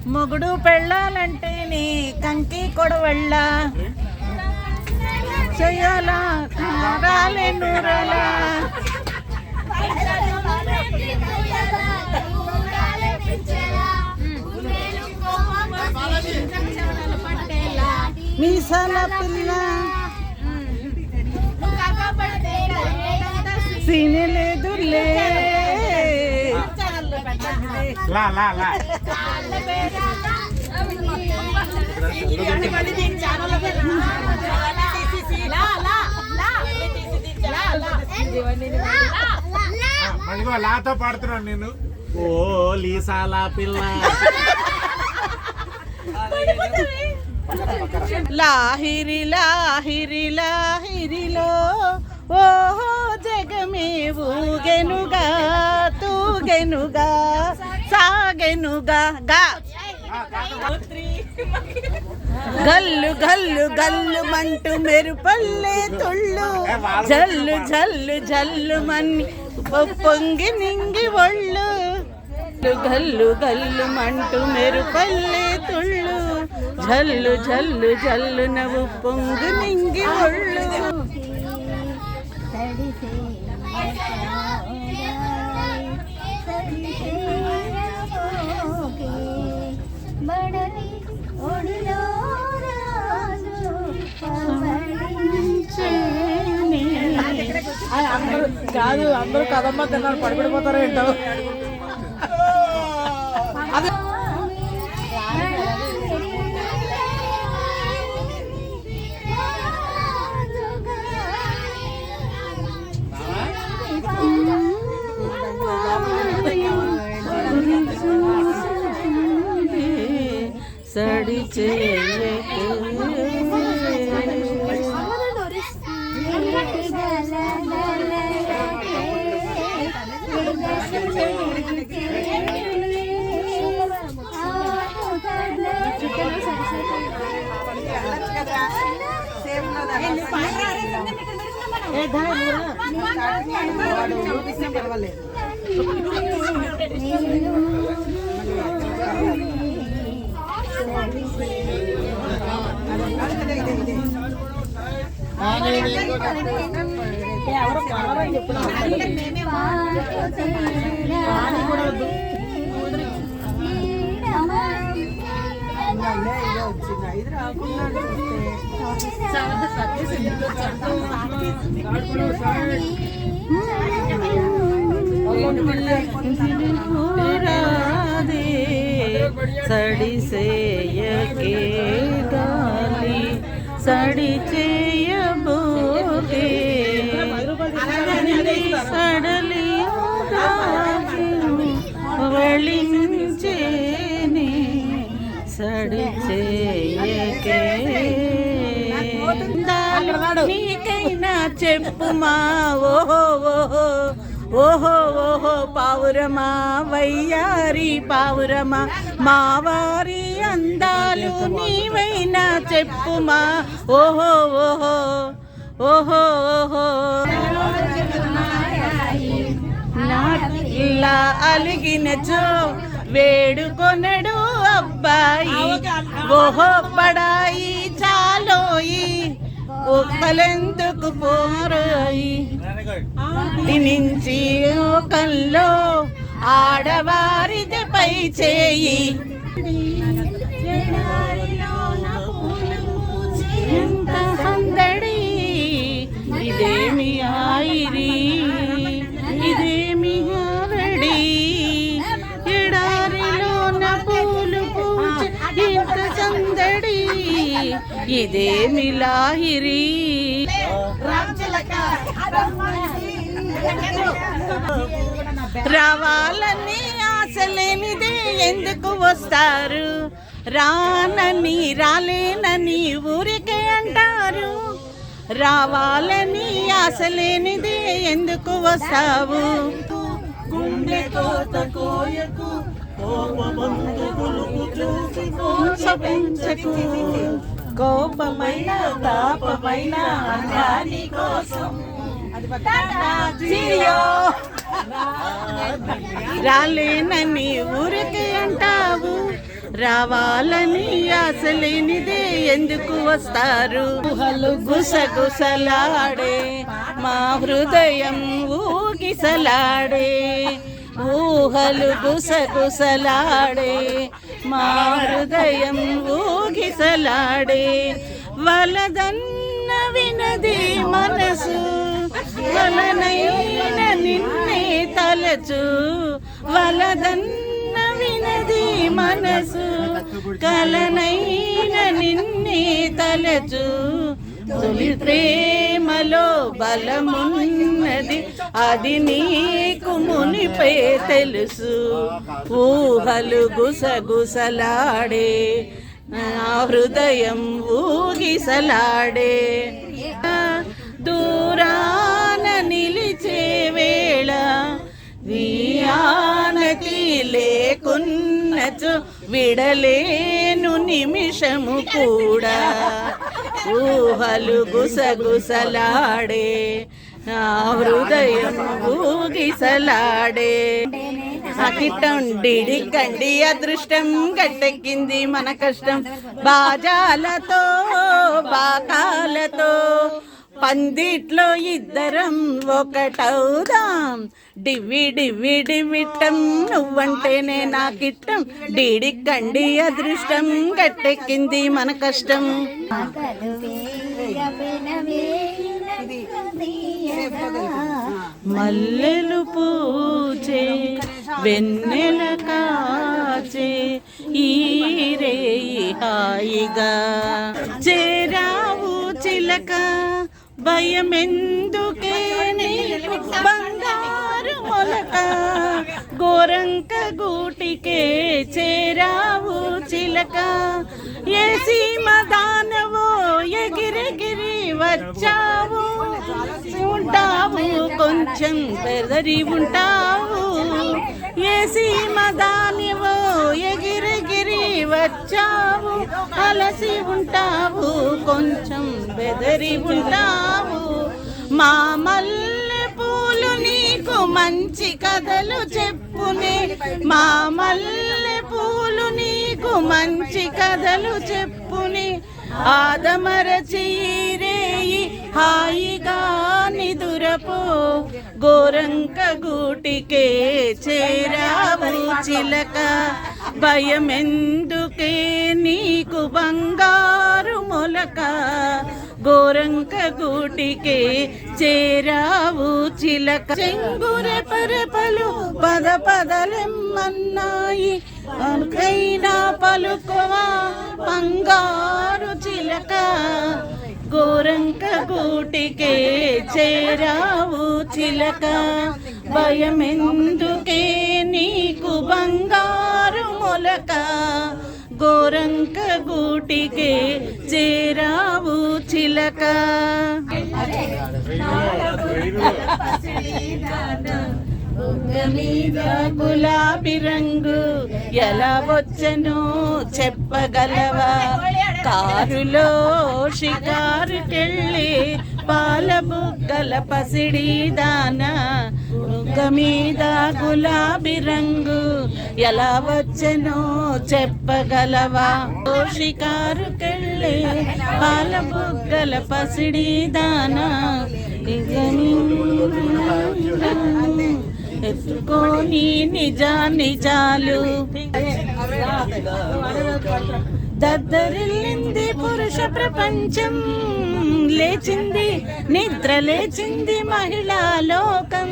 మొగుడు పెళ్ళాలంటే నీ కంకి కొడవళ్ళ చెయ్యాలా రాలే నూరలా మీసాల పిల్ల సీనే లేదులే లాతో పాడుతున్నాను నేను. ఓ లీసాలా పిల్ల లాహిరి లాహిరి లాహిరిలో ఓహో జగమే ఊగెనుగా తూగెనుగా సాగెనుగా గా గల్లు గల్లు గల్లు మంటూ మెరుపల్లే తుళ్ళు జల్లు జల్లు జల్లు మన్ని పొంగి నింగి ఒళ్ళు గల్లు గల్లు మంటూ మెరుపల్లే తుళ్ళు జల్లు జల్లు జల్లు నవ్వు పొంగు నింగి ఒళ్ళు కాదు అందరూ కదమ్మ తిన్నారు పడిపడిపోతారో ఏంటో అది సడి సడి సేయకే గాలి సడి చేయబోకే సడలి వళించేనే సడి చేయకే నీకైనా చెప్పుమా ఓహో ఓహో ఓహో ఓహో పావురమా వయ్యారి పావురమా మావారి అందాలు నీవైనా చెప్పుమా ఓహో ఓహో ఓహో ఓహో ఇలా అలిగినచో వేడుకొనడు అబ్బాయి ఓహో పడాయి చాలోయి ఒక్కలెందుకు పోరాయి నుంచి ఒకల్లో ఆడవారిది పై చేయి ఎంత సందడి ఇదేమి ఆయిరి ఇదేమి ఆరడి ఎడారిలోన పూలు పూచ ఇంత సందడి ఇదేమి లాహిరి రావాలని ఆశలేనిదే ఎందుకు వస్తారు రానని రాలేనని ఊరికే అంటారు రావాలని ఆశలేనిదే ఎందుకు వస్తావు గుండె కోత కోయకు పెంచకు కోపమైన తాపమైన అందాని కోసం రాలేనని ఊరికే అంటావు రావాలని ఆశ లేనిదే ఎందుకు వస్తారు? ఊహలు గుసగుసలాడే మా హృదయం ఊగిసలాడే, ఊహలు గుసగుసలాడే మా హృదయం ఊగిసలాడే. వలదన్న వినది మనసు, వలనైన నిన్నే తలచు. వలదన్న వినది మనసు, కలనైన నిన్నే తలచు. తొలి ప్రేమలో బలమున్నది, అది నీకు మునిపే తెలుసు. ఊహలు గుసగుసలాడే నా హృదయం ఊగిసలాడే. దూరాన నిలిచే వేళ ఆనతి లేకున్నచో విడలేను నిమిషము కూడా. ఊహలు గుసగుసలాడే నా హృదయం ఊగిసలాడే. అకిట్టం డిడికండి అదృష్టం గట్టెక్కింది మన కష్టం. బాజాలతో బాకాలతో పందిట్లో ఇద్దరం ఒకటవుదాం. డివి డివి డివిట్టం నువ్వంటేనే నాకిట్టం. డిడికండి అదృష్టం గట్టెక్కింది మన కష్టం. మల్లెలు పూచే వెన్నెల కాచే ఈరే హాయిగా చేరావు చిలక. భయమెందుకే నీకు బంగారు మొలక, గోరంక గూటికే చేరావు చిలక. ఏ సీమ దానవో ఎగిరెగిరి వచ్చావు, ఉంటావు కొంచెం బెదరి ఉంటావు. ఏ సీమ దానివో ఎగిరెగిరి వచ్చావు, అలసి ఉంటావు కొంచెం బెదరి ఉంటావు. మా మల్లె పూలు నీకు మంచి కథలు చెప్పునే, మా మల్లె పూలు నీకు మంచి కథలు చెప్పునే. ఆదమరచి రేయి హాయిగా నిదురపో, గోరంక గూటికే చేరావు చిలక. భయమెందుకే నీకు బంగారు మొలక, గోరంక గూటికే చేరావు చిలక. చెంగురె పరపలు పద పదలెమ్మన్నాయి, అంకైనా పలుకువా బంగారు చిలక. గోరంక గూటికే చేరావు చిలక. భయమెందుకే నీకు బంగారు మొలక, గోరంక గూటికే చేరావు చిలక. మీద గులాబీ రంగు ఎలా వచ్చనో చెప్పగలవా? కారులో షికారుకెళ్ళి పాల బుగ్గల పసిడి దానా, బుగ్గ మీద గులాబీ రంగు ఎలా వచ్చనో చెప్పగలవా? షికారుకెళ్ళి పాల బుగ్గల పసిడి దానా, ఎత్తుకోని నిజాలు దద్దరిల్లింది పురుష ప్రపంచం. లేచింది నిద్ర లేచింది మహిళా లోకం.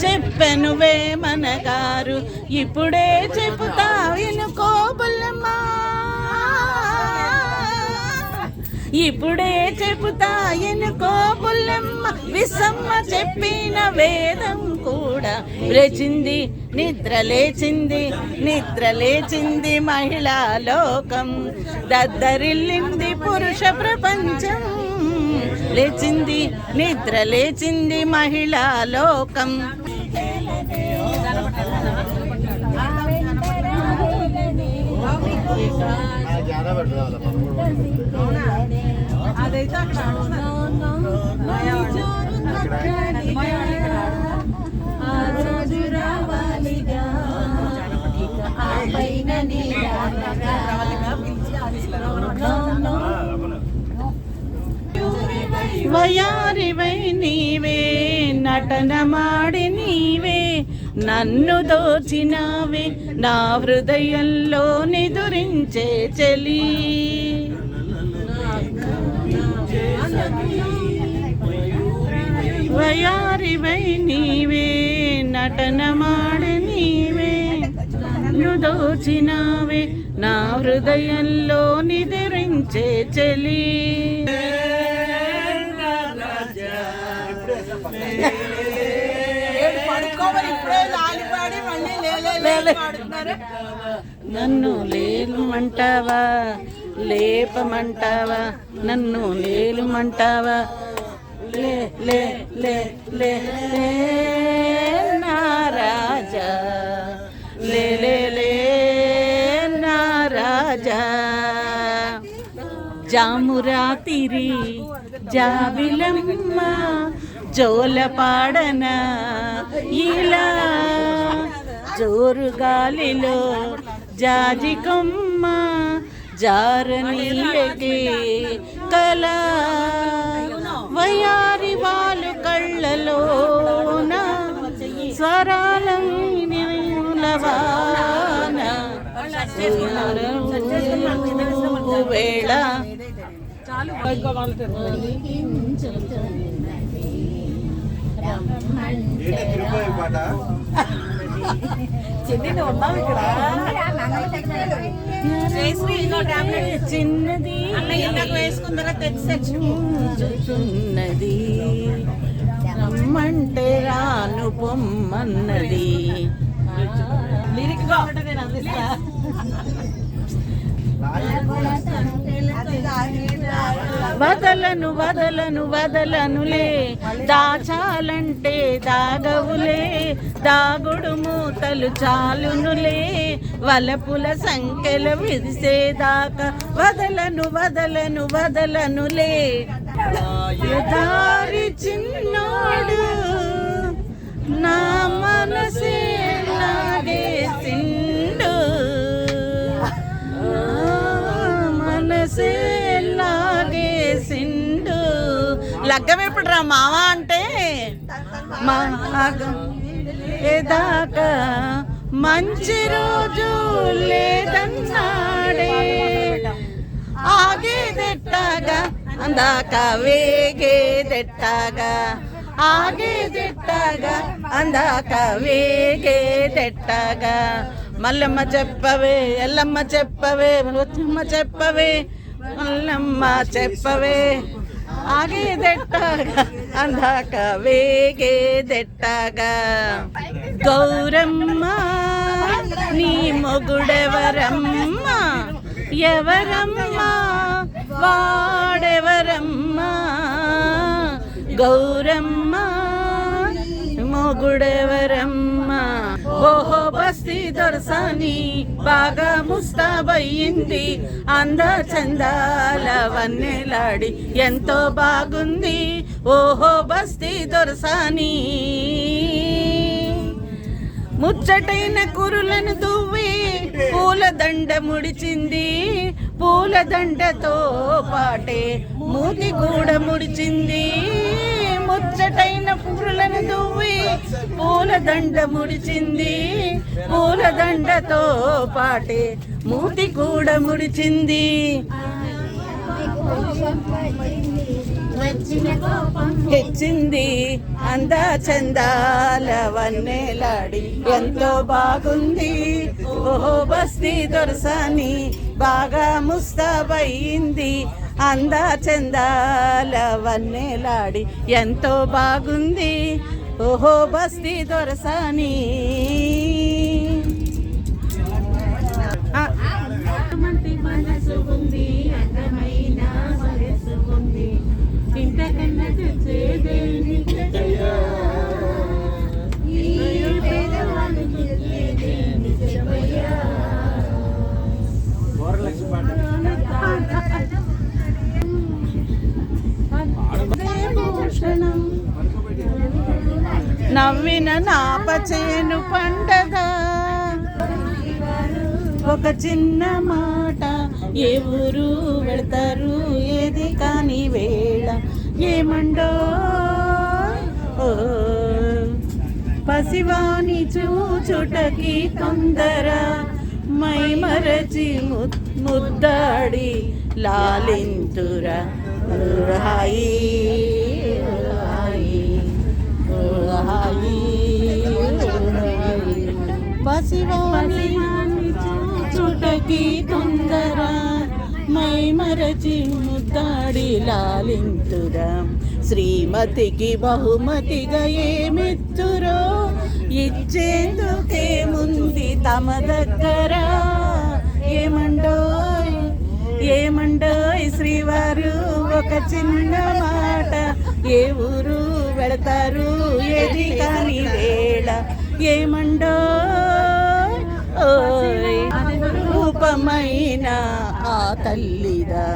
చెప్పను వేమనగారు ఇప్పుడే చెబుతా వినుకో బుల్లమ్మా, ఇప్పుడే చెబుతా ఎనుకో బుల్లమ్మ. విసమ్మ చెప్పిన వేదం కూడా లేచింది నిద్ర లేచింది, నిద్ర లేచింది మహిళా లోకం. దద్దరిల్లింది పురుష ప్రపంచం, లేచింది నిద్ర లేచింది మహిళా లోకం. అదైతే వయారివై నీవే నటన మాడి నీవే నన్ను దోచినావే నా హృదయంలో నిదురించే చలి వయారివై నీవే నటన మాడి నీవే నన్ను దోచినావే నా హృదయంలో నిదురించే చలి నన్ను లేలుమంటావా లేపమంటావా నన్ను లేలుమంటావా లే లే లే లే లే నా రాజా లే లే లే నా రాజా జామురాతిరి జాబిలమ్మ జోలపాడన ఇలా జోరు గాలిలో జాజి కొమ్మ జారనీయగే కళ వయారి వాళ్ళు కళ్ళలోన స్వరాలవాన వేళ చిన్నది వేసుకున్నది రమ్మంటే రాను పొమ్మన్నది లిరిక్ వదలను వదలను వదలనులే దాచాలంటే దాగవులే దాగుడు మూతలు చాలునులే వలపుల సంఖ్యలు విరిసేదాకా వదలను వదలను వదలనులే దారి చిన్నోడు నా మనసే లాగేసిండు మనసే లాగేసిండు లగ్గం ఎప్పుడు రా మావా అంటే ఏదాకా మంచి రోజు లేదన్నాడే ఆగేదెట్టాగా అందాక వేగేదెట్టాగా ఆగేదెట్టాగా అందాక వేగేదెట్టాగా మల్లమ్మ చెప్పవే ఎల్లమ్మ చెప్పవే వచ్చమ్మ చెప్పవే మల్లమ్మ చెప్పవే ఆగేదెట్టాగా అందాక వేగేదెట్టాగా గౌరమ్మ నీ మొగుడెవరమ్మ ఎవరమ్మా వాడెవరమ్మా గౌరమ్మ మొగుడెవరమ్మా ఓహో బస్తీ దొరసాని బాగా ముస్తాబయ్యింది అంద చందాల వన్నెలాడి ఎంతో బాగుంది ఓహో బస్తీ దొరసాని ముచ్చటైన కురులను దువ్వి పూలదండ ముడిచింది పూలదండతో పాటే మూతి కూడా ముడిచింది ముచ్చటైన కురులను దువ్వి పూలదండ ముడిచింది పూలదండతో పాటే మూతి కూడా ముడిచింది హెచ్చింది అందా చందాల వన్నెలాడి ఎంతో బాగుంది ఓహో బస్తీ దొరసాని బాగా ముస్తాబయ్యింది అందా చందాల వన్నెలాడి ఎంతో బాగుంది ఓహో బస్తీ దొరసాని మనసు ఉంది అందమైన మనసు ఉంది ఇంతకన్నా తెచ్చేదేమి నవ్విన నాపచేను పండగ ఒక చిన్న మాట ఏ ఊరు వెళ్తారు ఏది కాని వేళ ఏమండో ఓ పసివాని చూచుటకి తొందర మై మరచి ముద్దాడి లాలింతుర హాయి హాయి హాయి పసివాని చూచుటకి తొందర మై మరచి ముద్దాడి లాలింతుర శ్రీమతికి బహుమతిగా ఏమిత్తురో ఇచ్చేందుకే ముంది తమ దగ్గర ఏమండోయ్ ఏమండోయ్ శ్రీవారు ఒక చిన్న మాట ఏ ఊరు వెళతారు ఏది కాని వేళ ఏమండోయ్ ఓయ్ రూపమైన ఆ తల్లిదా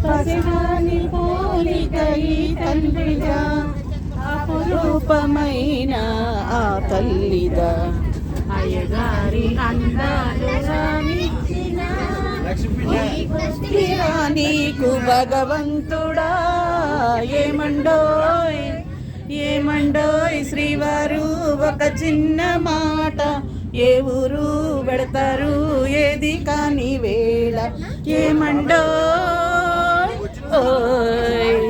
పసివాని పోలిక ఈ తండ్రిగా అపురూపమైన ఆ తల్లిదా అయ్యగారి అందాలు నీకు భగవంతుడా ఏమండోయ్ ఏమండోయ్ శ్రీవారు ఒక చిన్న మాట ఏ ఊరు పెడతారు ఏది కాని వేళ ఏమండోయ్ ఓయ్